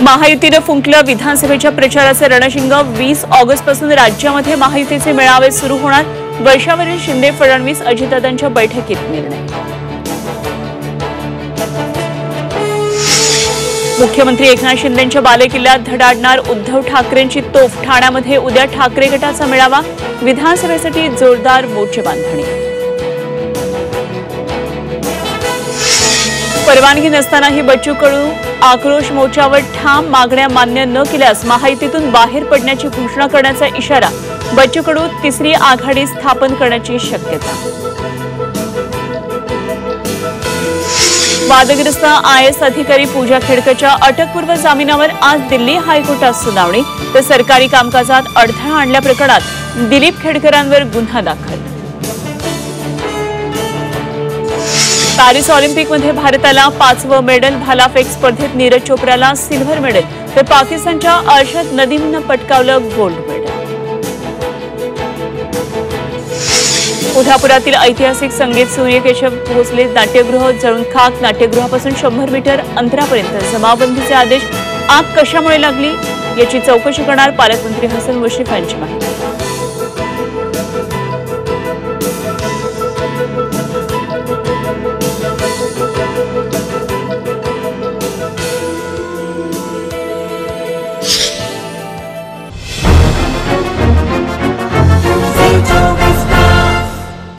महायुतीने फुंकलं विधानसभेच्या प्रचाराचे रणशिंग। 20 ऑगस्ट पासून राज्यामध्ये महायुतीचे मेळावे सुरू होणार। वर्षावरील शिंदे फडणवीस अजितदादांच्या बैठकीत निर्णय। मुख्यमंत्री एकनाथ शिंदेंच्या बालेकिल्ल्यात धडाडणार उद्धव ठाकरेंची तोफ। ठाण्यामध्ये उद्या ठाकरे गटाचा मेळावा। विधानसभेसाठी जोरदार मोर्चे बांधणी। परवानगी नसतानाही बच्चू कडू आक्रोश मोर्चावर ठाम। मागण्या मान्य न केल्यास महायुतीतून बाहेर पडण्याची घोषणा करण्याचा इशारा। बच्चू कडू तिसरी आघाडी स्थापन करण्याची शक्यता। वादग्रस्त IAS अधिकारी पूजा खेडकरच्या अटकपूर्व जामिनावर आज दिल्ली हायकोर्टात सुनावणी। तर सरकारी कामकाजात अडथळा आणल्या प्रकरणात दिलीप खेडकरांवर गुन्हा दाखल। पॅरिस ऑलिम्पिकमध्ये भारताला 5वं मेडल। भालाफेक स्पर्धेत नीरज चोप्राला सिल्व्हर मेडल तर पाकिस्तानच्या अर्शद नदीमनं पटकावलं गोल्ड मेडल। कोल्हापुरातील ऐतिहासिक संगीत सूर्यकेशव भोसले नाट्यगृह जळून खाक। नाट्यगृहापासून 100 मीटर अंतरापर्यंत जमावबंदीचे आदेश। आग कशामुळे लागली याची चौकशी करणार पालकमंत्री हसन मुश्रीफ यांची माहिती।